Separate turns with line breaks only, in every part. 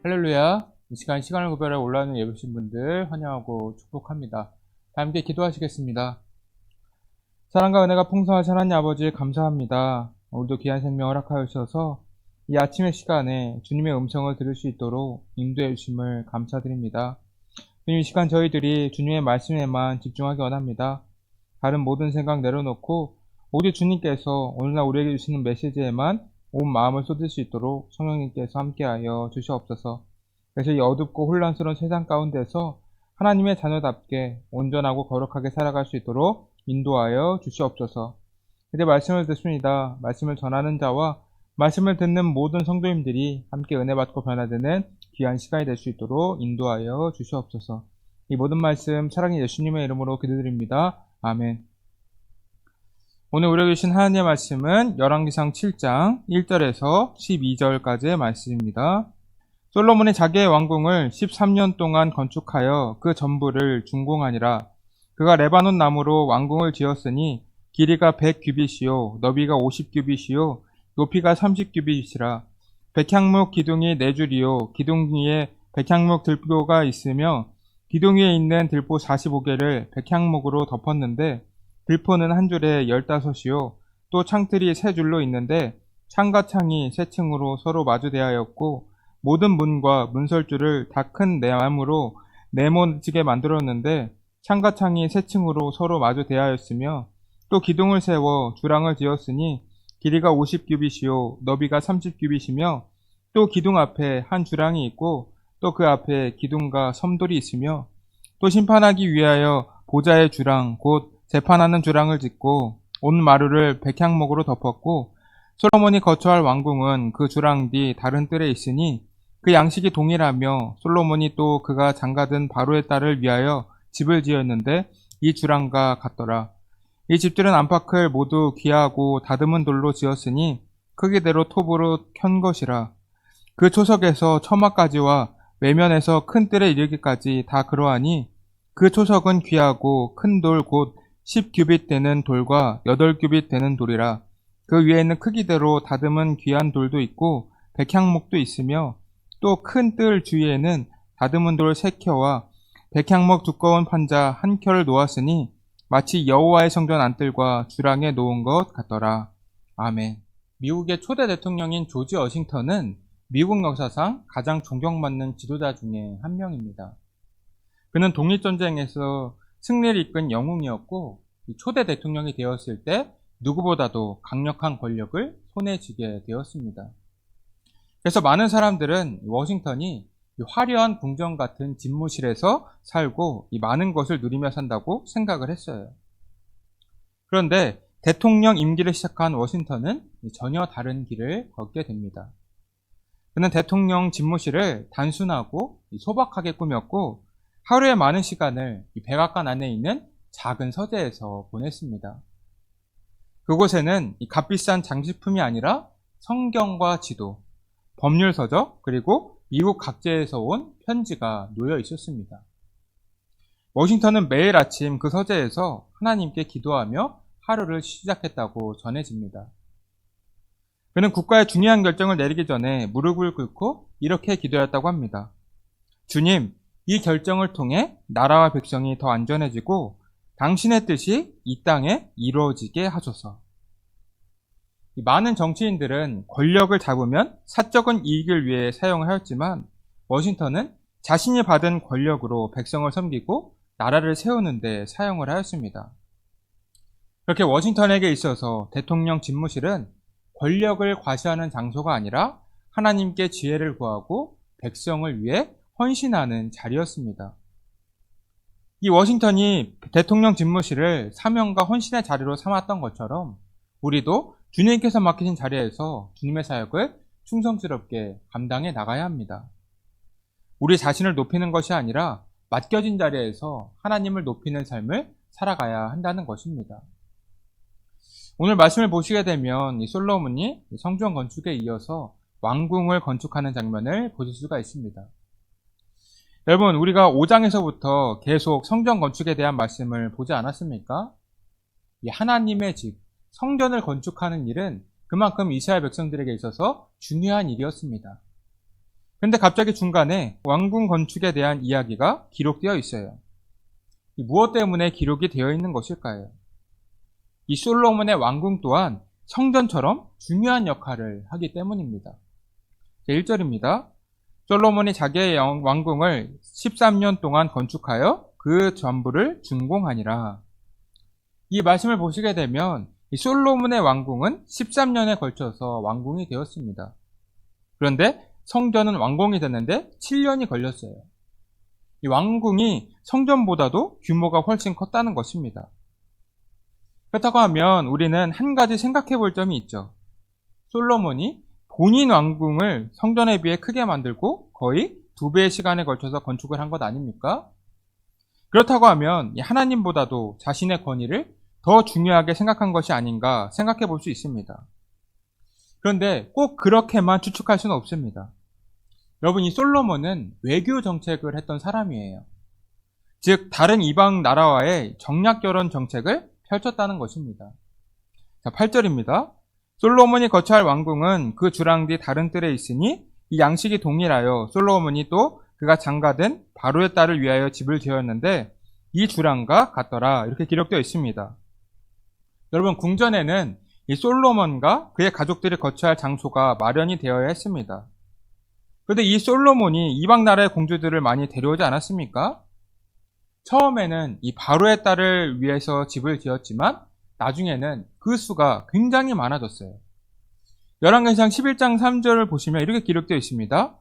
할렐루야. 이 시간 시간을 구별해 올라오는 예배신 분들 환영하고 축복합니다. 다 함께 기도하시겠습니다. 사랑과 은혜가 풍성하신 하나님 아버지 감사합니다. 오늘도 귀한 생명을 허락하여 주셔서 이 아침의 시간에 주님의 음성을 들을 수 있도록 인도해 주심을 감사드립니다. 주님, 이 시간 저희들이 주님의 말씀에만 집중하기 원합니다. 다른 모든 생각 내려놓고 오직 주님께서 오늘날 우리에게 주시는 메시지에만 온 마음을 쏟을 수 있도록 성령님께서 함께하여 주시옵소서. 그래서 이 어둡고 혼란스러운 세상 가운데서 하나님의 자녀답게 온전하고 거룩하게 살아갈 수 있도록 인도하여 주시옵소서. 이제 말씀을 듣습니다. 말씀을 전하는 자와 말씀을 듣는 모든 성도님들이 함께 은혜 받고 변화되는 귀한 시간이 될 수 있도록 인도하여 주시옵소서. 이 모든 말씀 사랑의 예수님의 이름으로 기도드립니다. 아멘. 오늘 우리에게 주신 하나님의 말씀은 열왕기상 7장 1절에서 12절까지의 말씀입니다. 솔로몬이 자기의 왕궁을 13년 동안 건축하여 그 전부를 준공하니라. 그가 레바논 나무로 왕궁을 지었으니 길이가 100규빗이요 너비가 50규빗이요 높이가 30규빗이라. 백향목 기둥이 4줄이요 기둥 위에 백향목 들보가 있으며 기둥 위에 있는 들보 45개를 백향목으로 덮었는데 들포는 한 줄에 15이요 또 창틀이 3줄로 있는데 창과 창이 세 층으로 서로 마주대하였고 모든 문과 문설주를 다 큰 나무로 네모지게 만들었는데 창과 창이 세 층으로 서로 마주대하였으며 또 기둥을 세워 주랑을 지었으니 길이가 50규빗이요 너비가 30규빗이며 또 기둥 앞에 한 주랑이 있고 또 그 앞에 기둥과 섬돌이 있으며 또 심판하기 위하여 보좌의 주랑 곧 재판하는 주랑을 짓고 온 마루를 백향목으로 덮었고 솔로몬이 거처할 왕궁은 그 주랑 뒤 다른 뜰에 있으니 그 양식이 동일하며 솔로몬이 또 그가 장가든 바로의 딸을 위하여 집을 지었는데 이 주랑과 같더라. 이 집들은 안팎을 모두 귀하고 다듬은 돌로 지었으니 크기대로 톱으로 켠 것이라. 그 초석에서 처마까지와 외면에서 큰 뜰에 이르기까지 다 그러하니 그 초석은 귀하고 큰 돌 곧 10규빗 되는 돌과 8규빗 되는 돌이라. 그 위에는 크기대로 다듬은 귀한 돌도 있고 백향목도 있으며 또 큰 뜰 주위에는 다듬은 돌 3켜와 백향목 두꺼운 판자 1켜를 놓았으니 마치 여호와의 성전 안뜰과 주랑에 놓은 것 같더라. 아멘. 미국의 초대 대통령인 조지 워싱턴은 미국 역사상 가장 존경받는 지도자 중에 한 명입니다. 그는 독립전쟁에서 승리를 이끈 영웅이었고 초대 대통령이 되었을 때 누구보다도 강력한 권력을 손에 쥐게 되었습니다. 그래서 많은 사람들은 워싱턴이 화려한 궁전 같은 집무실에서 살고 이 많은 것을 누리며 산다고 생각을 했어요. 그런데 대통령 임기를 시작한 워싱턴은 전혀 다른 길을 걷게 됩니다. 그는 대통령 집무실을 단순하고 소박하게 꾸몄고 하루에 많은 시간을 백악관 안에 있는 작은 서재에서 보냈습니다. 그곳에는 값비싼 장식품이 아니라 성경과 지도, 법률서적, 그리고 미국 각지에서 온 편지가 놓여 있었습니다. 워싱턴은 매일 아침 그 서재에서 하나님께 기도하며 하루를 시작했다고 전해집니다. 그는 국가의 중요한 결정을 내리기 전에 무릎을 꿇고 이렇게 기도했다고 합니다. 주님, 이 결정을 통해 나라와 백성이 더 안전해지고 당신의 뜻이 이 땅에 이루어지게 하소서. 많은 정치인들은 권력을 잡으면 사적인 이익을 위해 사용을 하였지만 워싱턴은 자신이 받은 권력으로 백성을 섬기고 나라를 세우는 데 사용을 하였습니다. 그렇게 워싱턴에게 있어서 대통령 집무실은 권력을 과시하는 장소가 아니라 하나님께 지혜를 구하고 백성을 위해 헌신하는 자리였습니다. 이 워싱턴이 대통령 집무실을 사명과 헌신의 자리로 삼았던 것처럼 우리도 주님께서 맡기신 자리에서 주님의 사역을 충성스럽게 감당해 나가야 합니다. 우리 자신을 높이는 것이 아니라 맡겨진 자리에서 하나님을 높이는 삶을 살아가야 한다는 것입니다. 오늘 말씀을 보시게 되면 이 솔로몬이 성전 건축에 이어서 왕궁을 건축하는 장면을 보실 수가 있습니다. 여러분, 우리가 5장에서부터 계속 성전 건축에 대한 말씀을 보지 않았습니까? 이 하나님의 집, 성전을 건축하는 일은 그만큼 이스라엘 백성들에게 있어서 중요한 일이었습니다. 근데 갑자기 중간에 왕궁 건축에 대한 이야기가 기록되어 있어요. 무엇 때문에 기록이 되어 있는 것일까요? 이 솔로몬의 왕궁 또한 성전처럼 중요한 역할을 하기 때문입니다. 1절입니다. 솔로몬이 자기의 왕궁을 13년 동안 건축하여 그 전부를 준공하니라. 이 말씀을 보시게 되면 이 솔로몬의 왕궁은 13년에 걸쳐서 완공이 되었습니다. 그런데 성전은 완공이 됐는데 7년이 걸렸어요. 이 왕궁이 성전보다도 규모가 훨씬 컸다는 것입니다. 그렇다고 하면 우리는 한 가지 생각해 볼 점이 있죠. 솔로몬이 본인 왕궁을 성전에 비해 크게 만들고 거의 2배의 시간에 걸쳐서 건축을 한 것 아닙니까? 그렇다고 하면 하나님보다도 자신의 권위를 더 중요하게 생각한 것이 아닌가 생각해 볼 수 있습니다. 그런데 꼭 그렇게만 추측할 수는 없습니다. 여러분, 이 솔로몬은 외교 정책을 했던 사람이에요. 즉 다른 이방 나라와의 정략 결혼 정책을 펼쳤다는 것입니다. 자, 8절입니다. 솔로몬이 거처할 왕궁은 그 주랑 뒤 다른 뜰에 있으니 이 양식이 동일하여 솔로몬이 또 그가 장가든 바로의 딸을 위하여 집을 지었는데 이 주랑과 같더라. 이렇게 기록되어 있습니다. 여러분, 궁전에는 이 솔로몬과 그의 가족들이 거처할 장소가 마련이 되어야 했습니다. 그런데 이 솔로몬이 이방 나라의 공주들을 많이 데려오지 않았습니까? 처음에는 이 바로의 딸을 위해서 집을 지었지만 나중에는 그 수가 굉장히 많아졌어요. 열왕기상 11장 3절을 보시면 이렇게 기록되어 있습니다.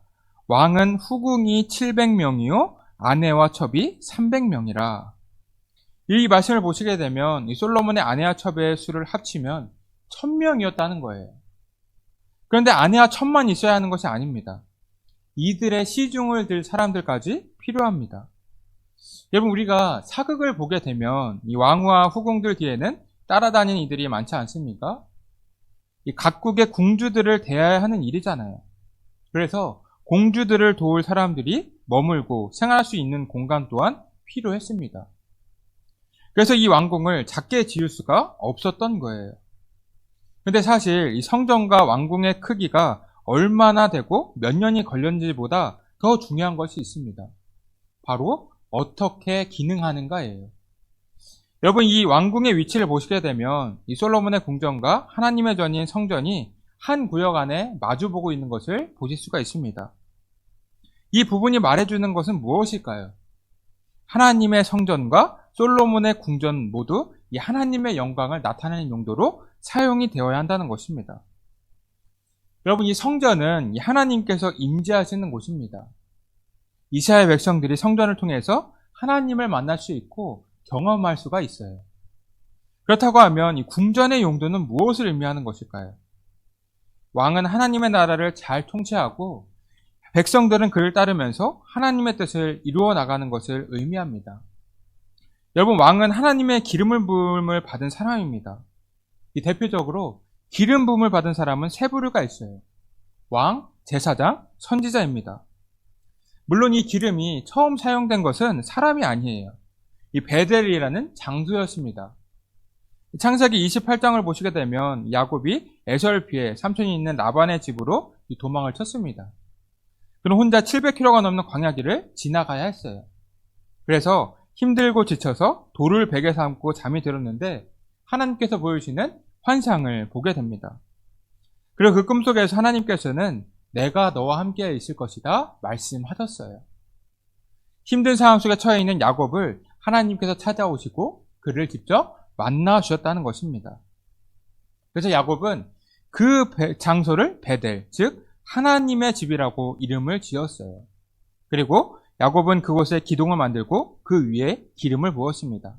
왕은 후궁이 700명이요 아내와 첩이 300명이라. 이 말씀을 보시게 되면 이 솔로몬의 아내와 첩의 수를 합치면 1000명이었다는 거예요. 그런데 아내와 첩만 있어야 하는 것이 아닙니다. 이들의 시중을 들 사람들까지 필요합니다. 여러분, 우리가 사극을 보게 되면 이 왕후와 후궁들 뒤에는 따라다니는 이들이 많지 않습니까? 이 각국의 공주들을 대해야 하는 일이잖아요. 그래서 공주들을 도울 사람들이 머물고 생활할 수 있는 공간 또한 필요했습니다. 그래서 이 왕궁을 작게 지을 수가 없었던 거예요. 근데 사실 이 성전과 왕궁의 크기가 얼마나 되고 몇 년이 걸렸는지보다 더 중요한 것이 있습니다. 바로 어떻게 기능하는가예요. 여러분, 이 왕궁의 위치를 보시게 되면 이 솔로몬의 궁전과 하나님의 전인 성전이 한 구역 안에 마주보고 있는 것을 보실 수가 있습니다. 이 부분이 말해주는 것은 무엇일까요? 하나님의 성전과 솔로몬의 궁전 모두 이 하나님의 영광을 나타내는 용도로 사용이 되어야 한다는 것입니다. 여러분, 이 성전은 이 하나님께서 임재하시는 곳입니다. 이스라엘 백성들이 성전을 통해서 하나님을 만날 수 있고 경험할 수가 있어요. 그렇다고 하면 이 궁전의 용도는 무엇을 의미하는 것일까요? 왕은 하나님의 나라를 잘 통치하고 백성들은 그를 따르면서 하나님의 뜻을 이루어 나가는 것을 의미합니다. 여러분, 왕은 하나님의 기름을 부음을 받은 사람입니다. 이 대표적으로 기름 부음을 받은 사람은 세 부류가 있어요. 왕, 제사장, 선지자입니다. 물론 이 기름이 처음 사용된 것은 사람이 아니에요. 이 베델이라는 장소였습니다. 창세기 28장을 보시게 되면 야곱이 에설피에 삼촌이 있는 라반의 집으로 도망을 쳤습니다. 그는 혼자 700km가 넘는 광야길을 지나가야 했어요. 그래서 힘들고 지쳐서 돌을 베개 삼고 잠이 들었는데 하나님께서 보여주시는 환상을 보게 됩니다. 그리고 그 꿈속에서 하나님께서는 내가 너와 함께 있을 것이다 말씀하셨어요. 힘든 상황 속에 처해 있는 야곱을 하나님께서 찾아오시고 그를 직접 만나 주셨다는 것입니다. 그래서 야곱은 그 장소를 베델, 즉 하나님의 집이라고 이름을 지었어요. 그리고 야곱은 그곳에 기둥을 만들고 그 위에 기름을 부었습니다.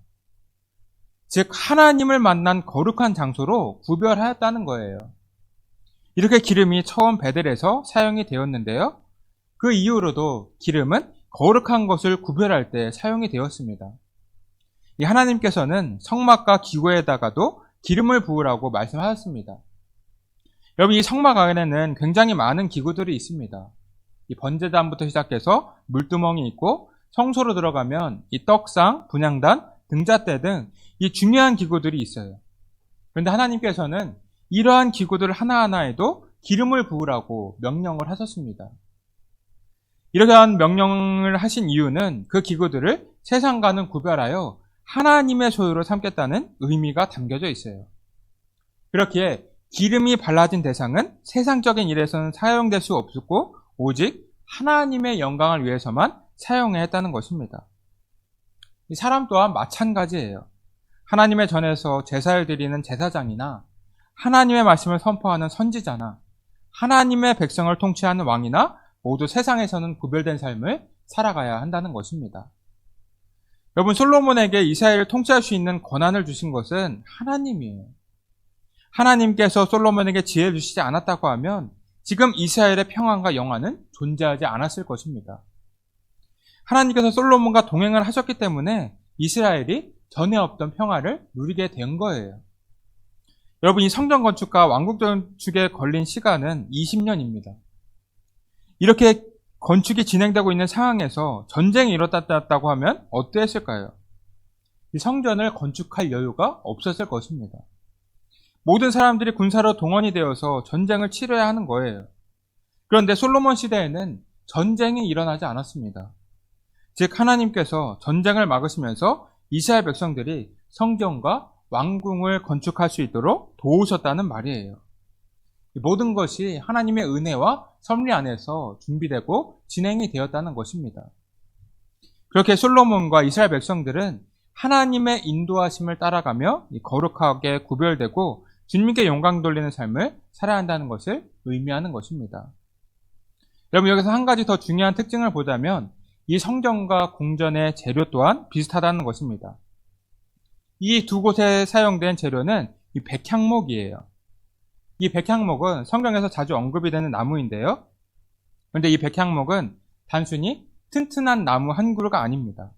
즉 하나님을 만난 거룩한 장소로 구별하였다는 거예요. 이렇게 기름이 처음 베델에서 사용이 되었는데요. 그 이후로도 기름은 거룩한 것을 구별할 때 사용이 되었습니다. 이 하나님께서는 성막과 기구에다가도 기름을 부으라고 말씀하셨습니다. 여러분, 이 성막 안에는 굉장히 많은 기구들이 있습니다. 이 번제단부터 시작해서 물두멍이 있고 성소로 들어가면 이 떡상, 분향단, 등잣대 등 이 중요한 기구들이 있어요. 그런데 하나님께서는 이러한 기구들 하나하나에도 기름을 부으라고 명령을 하셨습니다. 이러한 명령을 하신 이유는 그 기구들을 세상과는 구별하여 하나님의 소유로 삼겠다는 의미가 담겨져 있어요. 그렇기에 기름이 발라진 대상은 세상적인 일에서는 사용될 수 없었고 오직 하나님의 영광을 위해서만 사용해야 했다는 것입니다. 이 사람 또한 마찬가지예요. 하나님의 전에서 제사를 드리는 제사장이나 하나님의 말씀을 선포하는 선지자나 하나님의 백성을 통치하는 왕이나 모두 세상에서는 구별된 삶을 살아가야 한다는 것입니다. 여러분, 솔로몬에게 이스라엘을 통치할 수 있는 권한을 주신 것은 하나님이에요. 하나님께서 솔로몬에게 지혜를 주시지 않았다고 하면 지금 이스라엘의 평안과 영화는 존재하지 않았을 것입니다. 하나님께서 솔로몬과 동행을 하셨기 때문에 이스라엘이 전에 없던 평화를 누리게 된 거예요. 여러분, 이 성전 건축과 왕국 건축에 걸린 시간은 20년입니다. 이렇게 건축이 진행되고 있는 상황에서 전쟁이 일어났다고 하면 어땠을까요? 이 성전을 건축할 여유가 없었을 것입니다. 모든 사람들이 군사로 동원이 되어서 전쟁을 치러야 하는 거예요. 그런데 솔로몬 시대에는 전쟁이 일어나지 않았습니다. 즉 하나님께서 전쟁을 막으시면서 이스라엘 백성들이 성전과 왕궁을 건축할 수 있도록 도우셨다는 말이에요. 모든 것이 하나님의 은혜와 섭리 안에서 준비되고 진행이 되었다는 것입니다. 그렇게 솔로몬과 이스라엘 백성들은 하나님의 인도하심을 따라가며 거룩하게 구별되고 주님께 영광 돌리는 삶을 살아야 한다는 것을 의미하는 것입니다. 여러분, 여기서 한 가지 더 중요한 특징을 보자면 이 성전과 궁전의 재료 또한 비슷하다는 것입니다. 이 두 곳에 사용된 재료는 이 백향목이에요. 이 백향목은 성경에서 자주 언급이 되는 나무인데요. 그런데 이 백향목은 단순히 튼튼한 나무 한 그루가 아닙니다.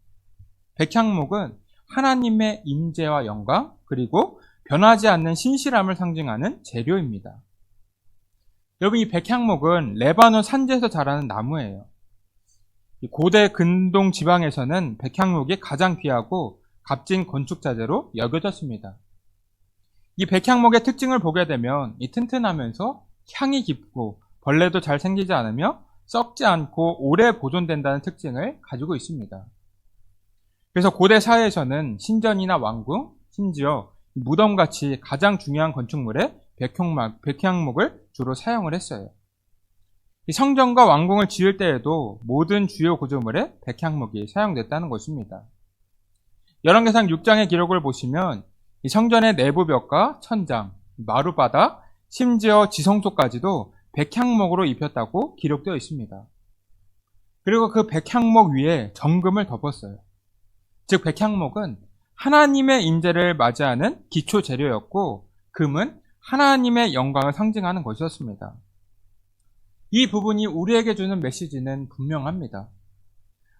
백향목은 하나님의 임재와 영광, 그리고 변하지 않는 신실함을 상징하는 재료입니다. 여러분, 이 백향목은 레바논 산지에서 자라는 나무예요. 고대 근동 지방에서는 백향목이 가장 귀하고 값진 건축 자재로 여겨졌습니다. 이 백향목의 특징을 보게 되면 이 튼튼하면서 향이 깊고 벌레도 잘 생기지 않으며 썩지 않고 오래 보존된다는 특징을 가지고 있습니다. 그래서 고대 사회에서는 신전이나 왕궁, 심지어 무덤같이 가장 중요한 건축물에 백향목을 주로 사용을 했어요. 이 성전과 왕궁을 지을 때에도 모든 주요 구조물에 백향목이 사용됐다는 것입니다. 열왕기상 6장의 기록을 보시면 이 성전의 내부벽과 천장, 마루바닥, 심지어 지성소까지도 백향목으로 입혔다고 기록되어 있습니다. 그리고 그 백향목 위에 정금을 덮었어요. 즉 백향목은 하나님의 임재를 맞이하는 기초 재료였고 금은 하나님의 영광을 상징하는 것이었습니다. 이 부분이 우리에게 주는 메시지는 분명합니다.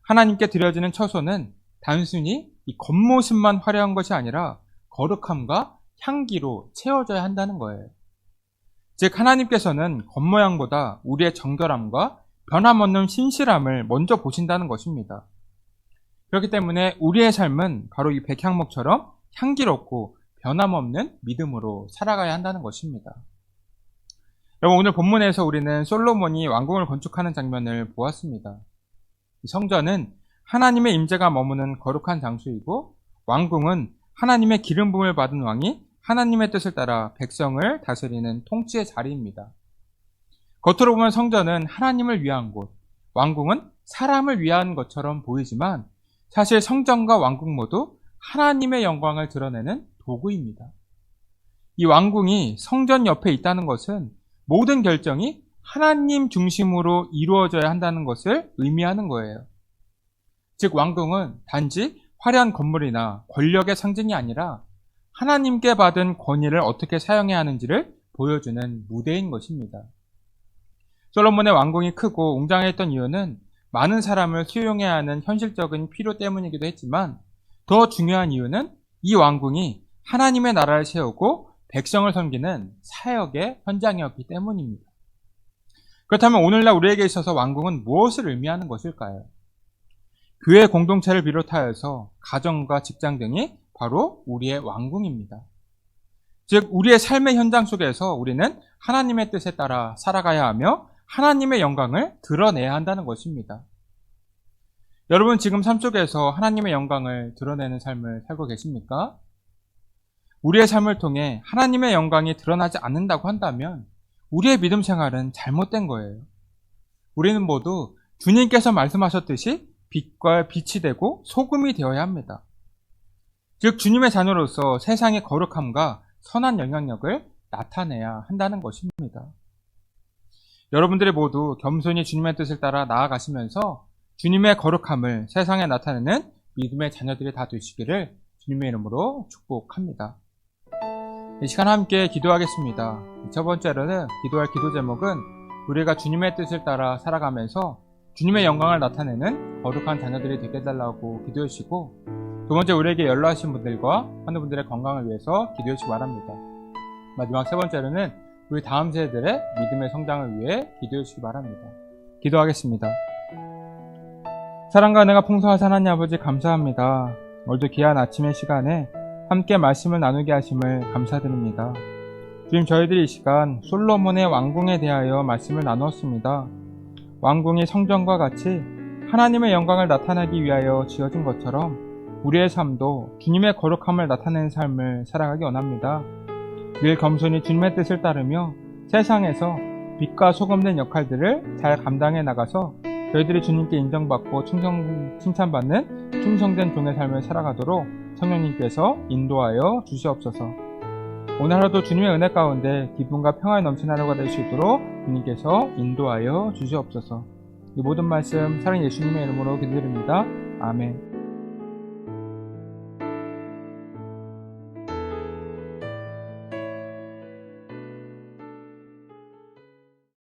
하나님께 드려지는 처소는 단순히 이 겉모습만 화려한 것이 아니라 거룩함과 향기로 채워져야 한다는 거예요. 즉 하나님께서는 겉모양보다 우리의 정결함과 변함없는 신실함을 먼저 보신다는 것입니다. 그렇기 때문에 우리의 삶은 바로 이 백향목처럼 향기롭고 변함없는 믿음으로 살아가야 한다는 것입니다. 여러분, 오늘 본문에서 우리는 솔로몬이 왕궁을 건축하는 장면을 보았습니다. 성전은 하나님의 임재가 머무는 거룩한 장소이고 왕궁은 하나님의 기름 부음을 받은 왕이 하나님의 뜻을 따라 백성을 다스리는 통치의 자리입니다. 겉으로 보면 성전은 하나님을 위한 곳, 왕궁은 사람을 위한 것처럼 보이지만 사실 성전과 왕궁 모두 하나님의 영광을 드러내는 도구입니다. 이 왕궁이 성전 옆에 있다는 것은 모든 결정이 하나님 중심으로 이루어져야 한다는 것을 의미하는 거예요. 즉 왕궁은 단지 화려한 건물이나 권력의 상징이 아니라 하나님께 받은 권위를 어떻게 사용해야 하는지를 보여주는 무대인 것입니다. 솔로몬의 왕궁이 크고 웅장했던 이유는 많은 사람을 수용해야 하는 현실적인 필요 때문이기도 했지만 더 중요한 이유는 이 왕궁이 하나님의 나라를 세우고 백성을 섬기는 사역의 현장이었기 때문입니다. 그렇다면 오늘날 우리에게 있어서 왕궁은 무엇을 의미하는 것일까요? 교회 공동체를 비롯하여서 가정과 직장 등이 바로 우리의 왕궁입니다. 즉 우리의 삶의 현장 속에서 우리는 하나님의 뜻에 따라 살아가야 하며 하나님의 영광을 드러내야 한다는 것입니다. 여러분 지금 삶 속에서 하나님의 영광을 드러내는 삶을 살고 계십니까? 우리의 삶을 통해 하나님의 영광이 드러나지 않는다고 한다면 우리의 믿음 생활은 잘못된 거예요. 우리는 모두 주님께서 말씀하셨듯이 빛과 빛이 되고 소금이 되어야 합니다. 즉 주님의 자녀로서 세상의 거룩함과 선한 영향력을 나타내야 한다는 것입니다. 여러분들이 모두 겸손히 주님의 뜻을 따라 나아가시면서 주님의 거룩함을 세상에 나타내는 믿음의 자녀들이 다 되시기를 주님의 이름으로 축복합니다. 이 시간 함께 기도하겠습니다. 첫 번째로는 기도할 기도 제목은 우리가 주님의 뜻을 따라 살아가면서 주님의 영광을 나타내는 거룩한 자녀들이 되게 해달라고 기도해 주시고, 두 번째 우리에게 연로하신 분들과 하는 분들의 건강을 위해서 기도해 주시기 바랍니다. 마지막 세 번째로는 우리 다음 세대들의 믿음의 성장을 위해 기도해 주시기 바랍니다. 기도하겠습니다. 사랑과 은혜가 풍성하신 하나님 아버지 감사합니다. 오늘도 귀한 아침의 시간에 함께 말씀을 나누게 하심을 감사드립니다. 주님, 저희들이 이 시간 솔로몬의 왕궁에 대하여 말씀을 나누었습니다. 왕궁이 성전과 같이 하나님의 영광을 나타내기 위하여 지어진 것처럼 우리의 삶도 주님의 거룩함을 나타내는 삶을 살아가기 원합니다. 늘 겸손히 주님의 뜻을 따르며 세상에서 빛과 소금된 역할들을 잘 감당해 나가서 저희들이 주님께 인정받고 칭찬받는 충성된 종의 삶을 살아가도록 성령님께서 인도하여 주시옵소서. 오늘 하루도 주님의 은혜 가운데 기쁨과 평화에 넘치는 하루가 될 수 있도록 주님께서 인도하여 주시옵소서. 이 모든 말씀 사랑 예수님의 이름으로 기도드립니다. 아멘.